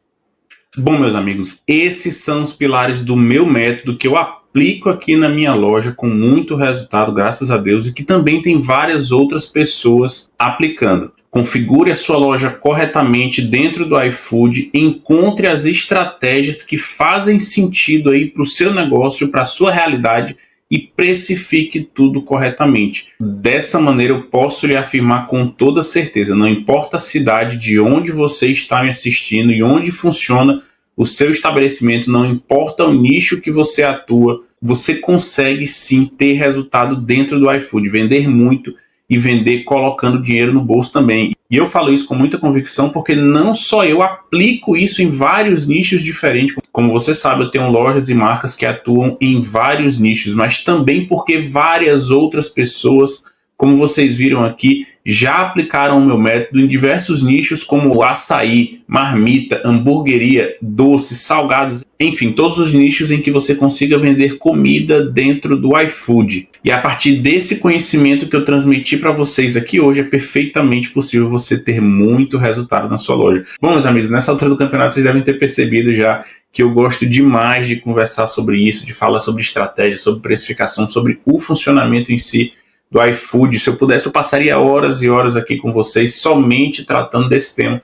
Bom, meus amigos, esses são os pilares do meu método que eu aplico aqui na minha loja com muito resultado, graças a Deus, e que também tem várias outras pessoas aplicando. Configure a sua loja corretamente dentro do iFood, encontre as estratégias que fazem sentido aí para o seu negócio, para a sua realidade e precifique tudo corretamente. Dessa maneira eu posso lhe afirmar com toda certeza, não importa a cidade de onde você está me assistindo e onde funciona o seu estabelecimento, não importa o nicho que você atua, você consegue sim ter resultado dentro do iFood, vender muito e vender colocando dinheiro no bolso também. E eu falo isso com muita convicção porque não só eu aplico isso em vários nichos diferentes. Como você sabe, eu tenho lojas e marcas que atuam em vários nichos, mas também porque várias outras pessoas, como vocês viram aqui, já aplicaram o meu método em diversos nichos como açaí, marmita, hamburgueria, doces, salgados, enfim, todos os nichos em que você consiga vender comida dentro do iFood. E a partir desse conhecimento que eu transmiti para vocês aqui hoje, é perfeitamente possível você ter muito resultado na sua loja. Bom, meus amigos, nessa altura do campeonato vocês devem ter percebido já que eu gosto demais de conversar sobre isso, de falar sobre estratégia, sobre precificação, sobre o funcionamento em si do iFood. Se eu pudesse, eu passaria horas e horas aqui com vocês somente tratando desse tema.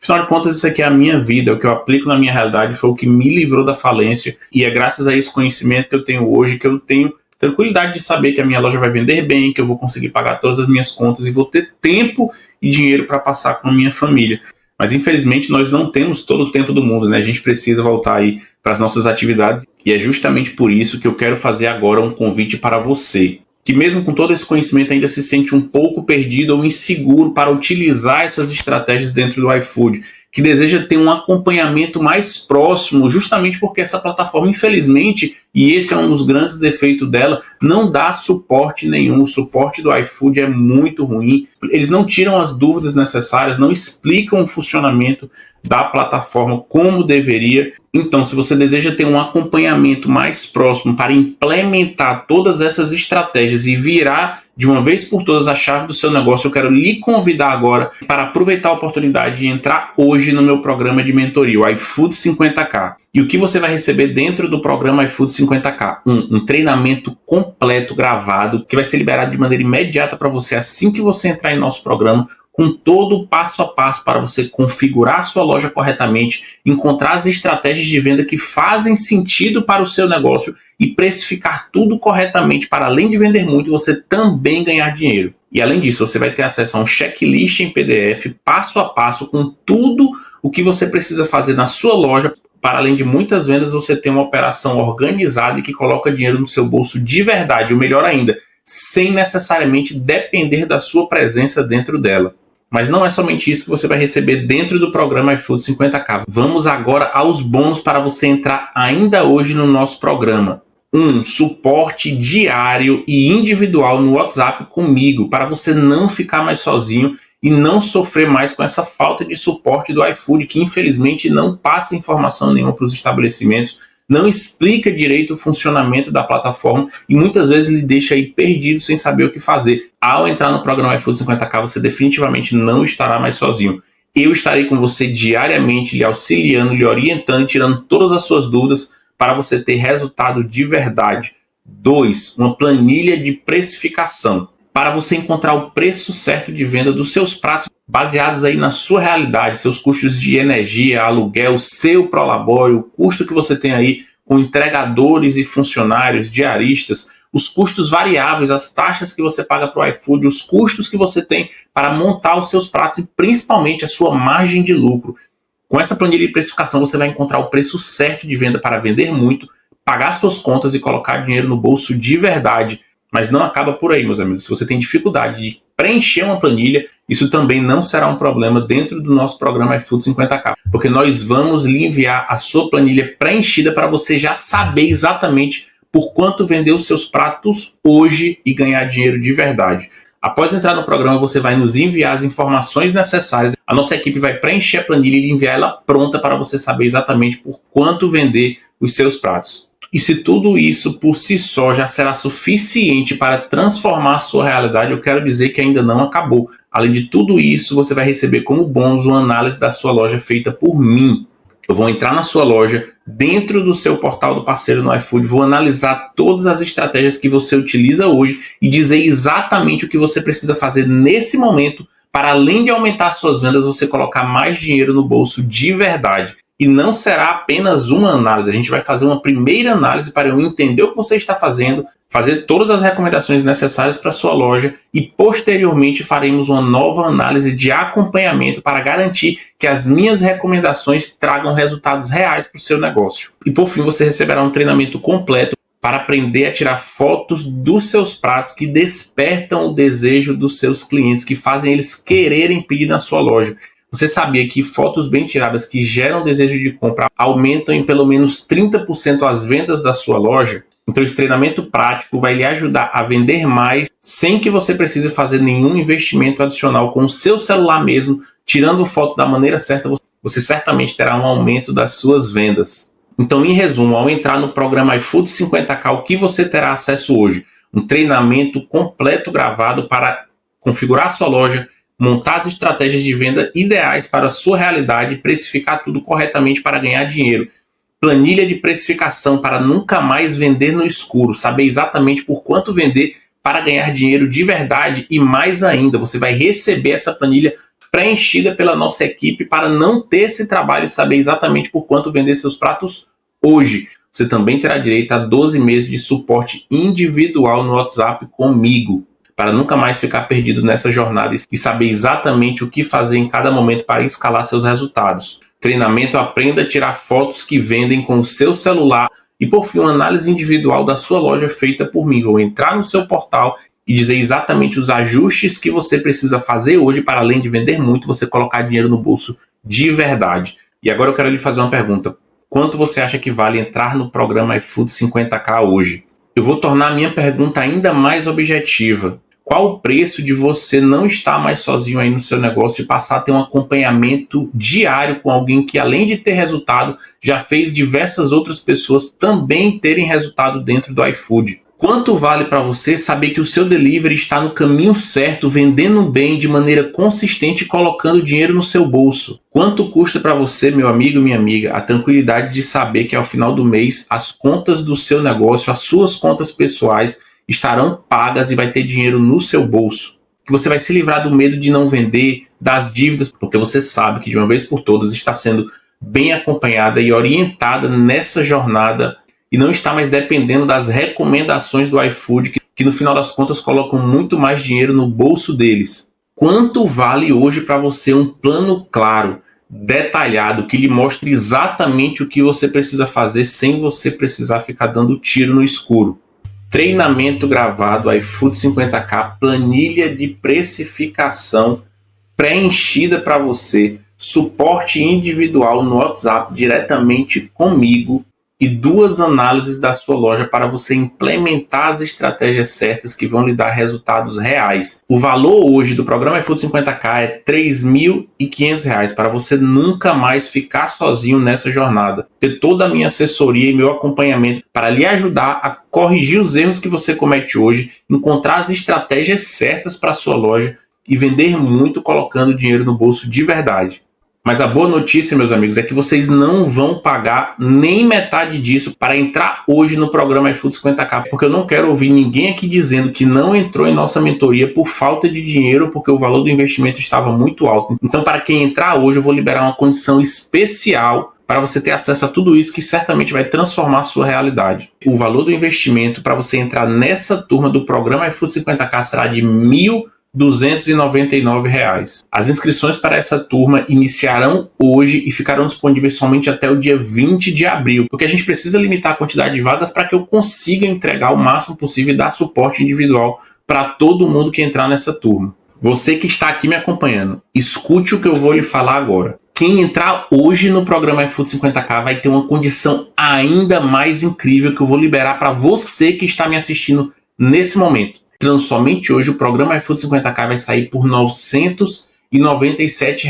Afinal de contas, isso aqui é a minha vida, é o que eu aplico na minha realidade, foi o que me livrou da falência e é graças a esse conhecimento que eu tenho hoje que eu tenho tranquilidade de saber que a minha loja vai vender bem, que eu vou conseguir pagar todas as minhas contas e vou ter tempo e dinheiro para passar com a minha família. Mas infelizmente nós não temos todo o tempo do mundo, né? A gente precisa voltar aí para as nossas atividades e é justamente por isso que eu quero fazer agora um convite para você, que mesmo com todo esse conhecimento ainda se sente um pouco perdido ou inseguro para utilizar essas estratégias dentro do iFood, que deseja ter um acompanhamento mais próximo, justamente porque essa plataforma, infelizmente, e esse é um dos grandes defeitos dela, não dá suporte nenhum. O suporte do iFood é muito ruim. Eles não tiram as dúvidas necessárias, não explicam o funcionamento da plataforma como deveria. Então, se você deseja ter um acompanhamento mais próximo para implementar todas essas estratégias e virar de uma vez por todas a chave do seu negócio, eu quero lhe convidar agora para aproveitar a oportunidade de entrar hoje no meu programa de mentoria, o iFood 50K. E o que você vai receber dentro do programa iFood 50K? Um treinamento completo, gravado, que vai ser liberado de maneira imediata para você assim que você entrar em nosso programa, com todo o passo a passo para você configurar a sua loja corretamente, encontrar as estratégias de venda que fazem sentido para o seu negócio e precificar tudo corretamente para, além de vender muito, você também ganhar dinheiro. E além disso, você vai ter acesso a um checklist em PDF, passo a passo, com tudo o que você precisa fazer na sua loja para além de muitas vendas, você tem uma operação organizada e que coloca dinheiro no seu bolso de verdade, ou melhor ainda, sem necessariamente depender da sua presença dentro dela. Mas não é somente isso que você vai receber dentro do programa iFood 50K. Vamos agora aos bônus para você entrar ainda hoje no nosso programa. 1. Suporte diário e individual no WhatsApp comigo, para você não ficar mais sozinho e não sofrer mais com essa falta de suporte do iFood, que infelizmente não passa informação nenhuma para os estabelecimentos, não explica direito o funcionamento da plataforma e muitas vezes lhe deixa aí perdido sem saber o que fazer. Ao entrar no programa iFood 50K, você definitivamente não estará mais sozinho. Eu estarei com você diariamente, lhe auxiliando, lhe orientando, tirando todas as suas dúvidas para você ter resultado de verdade. 2. Uma planilha de precificação, para você encontrar o preço certo de venda dos seus pratos, baseados aí na sua realidade, seus custos de energia, aluguel, seu prolabore, o custo que você tem aí com entregadores e funcionários, diaristas, os custos variáveis, as taxas que você paga para o iFood, os custos que você tem para montar os seus pratos e principalmente a sua margem de lucro. Com essa planilha de precificação você vai encontrar o preço certo de venda para vender muito, pagar suas contas e colocar dinheiro no bolso de verdade. Mas não acaba por aí, meus amigos. Se você tem dificuldade de preencher uma planilha, isso também não será um problema dentro do nosso programa iFood 50K, porque nós vamos lhe enviar a sua planilha preenchida para você já saber exatamente por quanto vender os seus pratos hoje e ganhar dinheiro de verdade. Após entrar no programa, você vai nos enviar as informações necessárias. A nossa equipe vai preencher a planilha e enviar ela pronta para você saber exatamente por quanto vender os seus pratos. E se tudo isso por si só já será suficiente para transformar a sua realidade, eu quero dizer que ainda não acabou. Além de tudo isso, você vai receber como bônus uma análise da sua loja feita por mim. Eu vou entrar na sua loja, dentro do seu portal do parceiro no iFood, vou analisar todas as estratégias que você utiliza hoje e dizer exatamente o que você precisa fazer nesse momento para, além de aumentar suas vendas, você colocar mais dinheiro no bolso de verdade. E não será apenas uma análise, a gente vai fazer uma primeira análise para eu entender o que você está fazendo, fazer todas as recomendações necessárias para a sua loja e posteriormente faremos uma nova análise de acompanhamento para garantir que as minhas recomendações tragam resultados reais para o seu negócio. E por fim você receberá um treinamento completo para aprender a tirar fotos dos seus pratos que despertam o desejo dos seus clientes, que fazem eles quererem pedir na sua loja. Você sabia que fotos bem tiradas que geram desejo de compra aumentam em pelo menos 30% as vendas da sua loja? Então esse treinamento prático vai lhe ajudar a vender mais sem que você precise fazer nenhum investimento adicional. Com o seu celular mesmo, tirando foto da maneira certa, você certamente terá um aumento das suas vendas. Então, em resumo, ao entrar no programa iFood 50K, o que você terá acesso hoje? Um treinamento completo gravado para configurar a sua loja, montar as estratégias de venda ideais para a sua realidade e precificar tudo corretamente para ganhar dinheiro. Planilha de precificação para nunca mais vender no escuro, saber exatamente por quanto vender para ganhar dinheiro de verdade e mais ainda, você vai receber essa planilha preenchida pela nossa equipe para não ter esse trabalho e saber exatamente por quanto vender seus pratos hoje. Você também terá direito a 12 meses de suporte individual no WhatsApp comigo, para nunca mais ficar perdido nessa jornada e saber exatamente o que fazer em cada momento para escalar seus resultados. Treinamento Aprenda a tirar fotos que vendem com o seu celular e, por fim, uma análise individual da sua loja feita por mim. Vou entrar no seu portal e dizer exatamente os ajustes que você precisa fazer hoje para, além de vender muito, você colocar dinheiro no bolso de verdade. E agora eu quero lhe fazer uma pergunta. Quanto você acha que vale entrar no programa iFood 50K hoje? Eu vou tornar a minha pergunta ainda mais objetiva. Qual o preço de você não estar mais sozinho aí no seu negócio e passar a ter um acompanhamento diário com alguém que, além de ter resultado, já fez diversas outras pessoas também terem resultado dentro do iFood? Quanto vale para você saber que o seu delivery está no caminho certo, vendendo bem de maneira consistente e colocando dinheiro no seu bolso? Quanto custa para você, meu amigo e minha amiga, a tranquilidade de saber que ao final do mês as contas do seu negócio, as suas contas pessoais, estarão pagas e vai ter dinheiro no seu bolso? Que você vai se livrar do medo de não vender, das dívidas, porque você sabe que de uma vez por todas está sendo bem acompanhada e orientada nessa jornada e não está mais dependendo das recomendações do iFood, que no final das contas colocam muito mais dinheiro no bolso deles. Quanto vale hoje para você um plano claro, detalhado, que lhe mostre exatamente o que você precisa fazer sem você precisar ficar dando tiro no escuro. Treinamento gravado iFood 50K, planilha de precificação preenchida para você, suporte individual no WhatsApp diretamente comigo e 2 análises da sua loja para você implementar as estratégias certas que vão lhe dar resultados reais. O valor hoje do programa iFood 50K é R$ 3.500 para você nunca mais ficar sozinho nessa jornada. Ter toda a minha assessoria e meu acompanhamento para lhe ajudar a corrigir os erros que você comete hoje, encontrar as estratégias certas para a sua loja e vender muito colocando dinheiro no bolso de verdade. Mas a boa notícia, meus amigos, é que vocês não vão pagar nem metade disso para entrar hoje no programa iFood 50K, porque eu não quero ouvir ninguém aqui dizendo que não entrou em nossa mentoria por falta de dinheiro, porque o valor do investimento estava muito alto. Então, para quem entrar hoje, eu vou liberar uma condição especial para você ter acesso a tudo isso que certamente vai transformar a sua realidade. O valor do investimento para você entrar nessa turma do programa iFood 50K será de R$ 1.299. As inscrições para essa turma iniciarão hoje e ficarão disponíveis somente até o dia 20 de abril, porque a gente precisa limitar a quantidade de vagas para que eu consiga entregar o máximo possível e dar suporte individual para todo mundo que entrar nessa turma. Você que está aqui me acompanhando, escute o que eu vou lhe falar agora. Quem entrar hoje no programa iFood 50K vai ter uma condição ainda mais incrível que eu vou liberar para você que está me assistindo nesse momento. Somente hoje o programa iFood 50K vai sair por R$ 997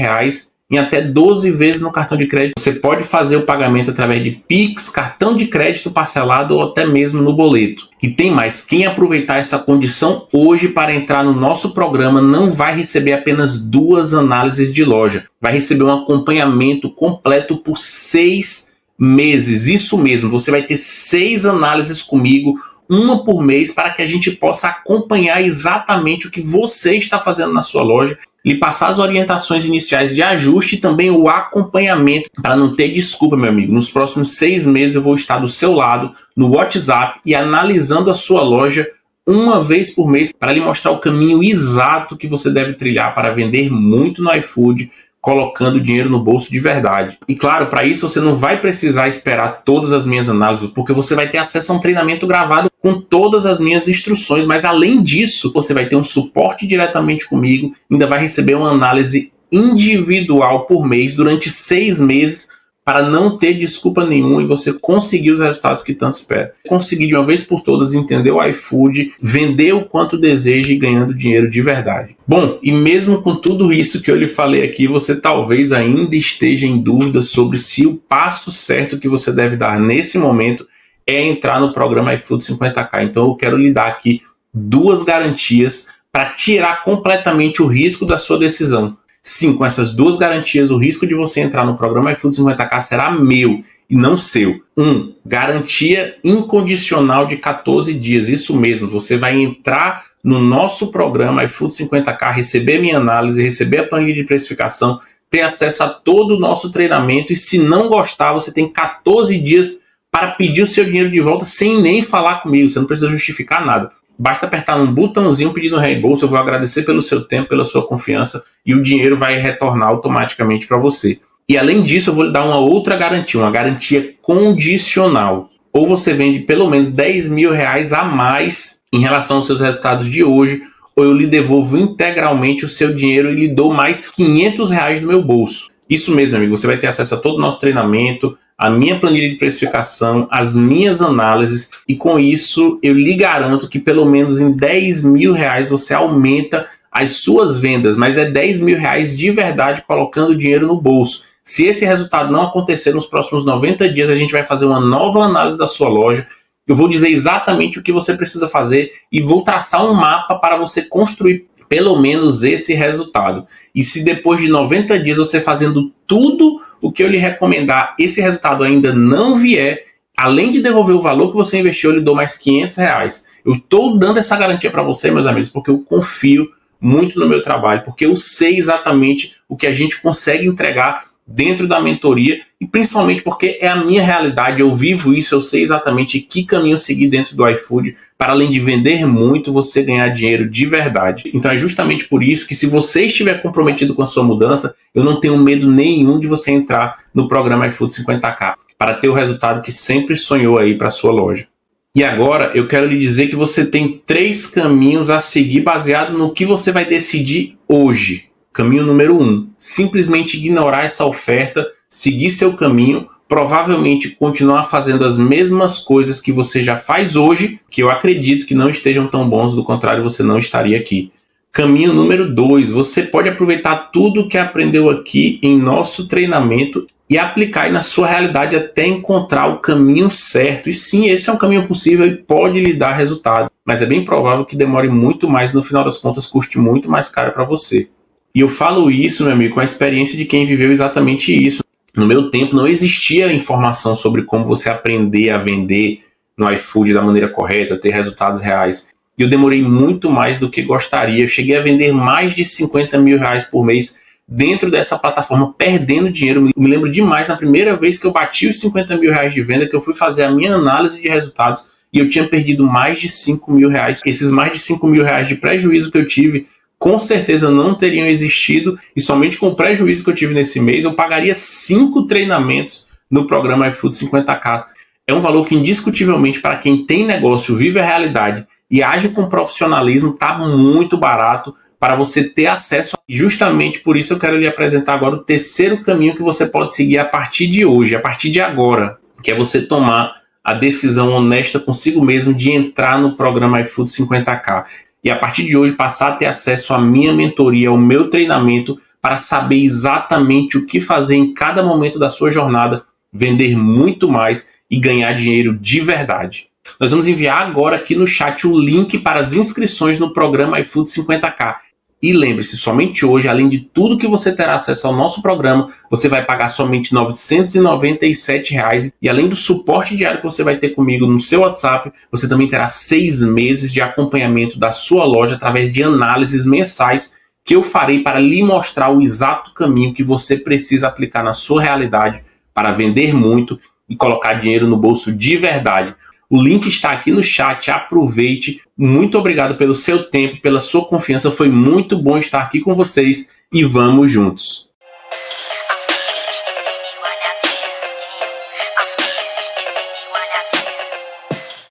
em até 12 vezes no cartão de crédito. Você pode fazer o pagamento através de Pix, cartão de crédito parcelado ou até mesmo no boleto. E tem mais, quem aproveitar essa condição hoje para entrar no nosso programa não vai receber apenas 2 análises de loja. Vai receber um acompanhamento completo por 6 meses. Isso mesmo, você vai ter 6 análises comigo, uma por mês, para que a gente possa acompanhar exatamente o que você está fazendo na sua loja, lhe passar as orientações iniciais de ajuste e também o acompanhamento, para não ter desculpa, meu amigo. Nos próximos 6 meses eu vou estar do seu lado, no WhatsApp, e analisando a sua loja uma vez por mês, para lhe mostrar o caminho exato que você deve trilhar para vender muito no iFood, colocando dinheiro no bolso de verdade. E claro, para isso você não vai precisar esperar todas as minhas análises, porque você vai ter acesso a um treinamento gravado com todas as minhas instruções, mas além disso, você vai ter um suporte diretamente comigo, ainda vai receber uma análise individual por mês durante 6 meses, para não ter desculpa nenhuma e você conseguir os resultados que tanto espera. Conseguir de uma vez por todas entender o iFood, vender o quanto deseja e ganhando dinheiro de verdade. Bom, e mesmo com tudo isso que eu lhe falei aqui, você talvez ainda esteja em dúvida sobre se o passo certo que você deve dar nesse momento é entrar no programa iFood 50K. Então eu quero lhe dar aqui 2 garantias para tirar completamente o risco da sua decisão. Sim, com essas 2 garantias, o risco de você entrar no programa iFood 50K será meu e não seu. 1. Garantia incondicional de 14 dias. Isso mesmo, você vai entrar no nosso programa iFood 50K, receber minha análise, receber a planilha de precificação, ter acesso a todo o nosso treinamento e se não gostar, você tem 14 dias para pedir o seu dinheiro de volta sem nem falar comigo. Você não precisa justificar nada. Basta apertar um botãozinho pedindo reembolso, eu vou agradecer pelo seu tempo, pela sua confiança e o dinheiro vai retornar automaticamente para você. E além disso, eu vou lhe dar uma outra garantia, uma garantia condicional. Ou você vende pelo menos R$10.000 a mais em relação aos seus resultados de hoje, ou eu lhe devolvo integralmente o seu dinheiro e lhe dou mais R$500 do meu bolso. Isso mesmo, amigo, você vai ter acesso a todo o nosso treinamento, a minha planilha de precificação, as minhas análises e com isso eu lhe garanto que pelo menos em R$10.000 você aumenta as suas vendas, mas é R$10.000 de verdade colocando dinheiro no bolso. Se esse resultado não acontecer nos próximos 90 dias, a gente vai fazer uma nova análise da sua loja. Eu vou dizer exatamente o que você precisa fazer e vou traçar um mapa para você construir pelo menos esse resultado. E se depois de 90 dias você fazendo tudo o que eu lhe recomendar, esse resultado ainda não vier, além de devolver o valor que você investiu, eu lhe dou mais R$500. Eu estou dando essa garantia para você, meus amigos, porque eu confio muito no meu trabalho, porque eu sei exatamente o que a gente consegue entregar dentro da mentoria, e principalmente porque é a minha realidade, eu vivo isso, eu sei exatamente que caminho seguir dentro do iFood, para além de vender muito, você ganhar dinheiro de verdade. Então é justamente por isso que, se você estiver comprometido com a sua mudança, eu não tenho medo nenhum de você entrar no programa iFood 50K, para ter o resultado que sempre sonhou aí para a sua loja. E agora eu quero lhe dizer que você tem 3 caminhos a seguir baseado no que você vai decidir hoje. Caminho número 1, simplesmente ignorar essa oferta, seguir seu caminho, provavelmente continuar fazendo as mesmas coisas que você já faz hoje, que eu acredito que não estejam tão bons, do contrário você não estaria aqui. Caminho número 2, você pode aproveitar tudo que aprendeu aqui em nosso treinamento e aplicar aí na sua realidade até encontrar o caminho certo. E sim, esse é um caminho possível e pode lhe dar resultado, mas é bem provável que demore muito mais, no final das contas custe muito mais caro para você. E eu falo isso, meu amigo, com a experiência de quem viveu exatamente isso. No meu tempo não existia informação sobre como você aprender a vender no iFood da maneira correta, ter resultados reais. E eu demorei muito mais do que gostaria. Eu cheguei a vender mais de 50 mil reais por mês dentro dessa plataforma, perdendo dinheiro. Eu me lembro demais, na primeira vez que eu bati os 50 mil reais de venda, que eu fui fazer a minha análise de resultados e eu tinha perdido mais de 5 mil reais. Esses mais de 5 mil reais de prejuízo que eu tive, com certeza não teriam existido, e somente com o prejuízo que eu tive nesse mês, eu pagaria 5 treinamentos no programa iFood 50K. É um valor que, indiscutivelmente, para quem tem negócio, vive a realidade e age com profissionalismo, está muito barato para você ter acesso. E justamente por isso eu quero lhe apresentar agora o terceiro caminho que você pode seguir a partir de hoje, a partir de agora, que é você tomar a decisão honesta consigo mesmo de entrar no programa iFood 50K. E a partir de hoje passar a ter acesso à minha mentoria, ao meu treinamento, para saber exatamente o que fazer em cada momento da sua jornada, vender muito mais e ganhar dinheiro de verdade. Nós vamos enviar agora aqui no chat o link para as inscrições no programa iFood 50K. E lembre-se, somente hoje, além de tudo que você terá acesso ao nosso programa, você vai pagar somente R$ 997. E além do suporte diário que você vai ter comigo no seu WhatsApp, você também terá 6 meses de acompanhamento da sua loja através de análises mensais que eu farei para lhe mostrar o exato caminho que você precisa aplicar na sua realidade para vender muito e colocar dinheiro no bolso de verdade. O link está aqui no chat, aproveite. Muito obrigado pelo seu tempo, pela sua confiança. Foi muito bom estar aqui com vocês e vamos juntos.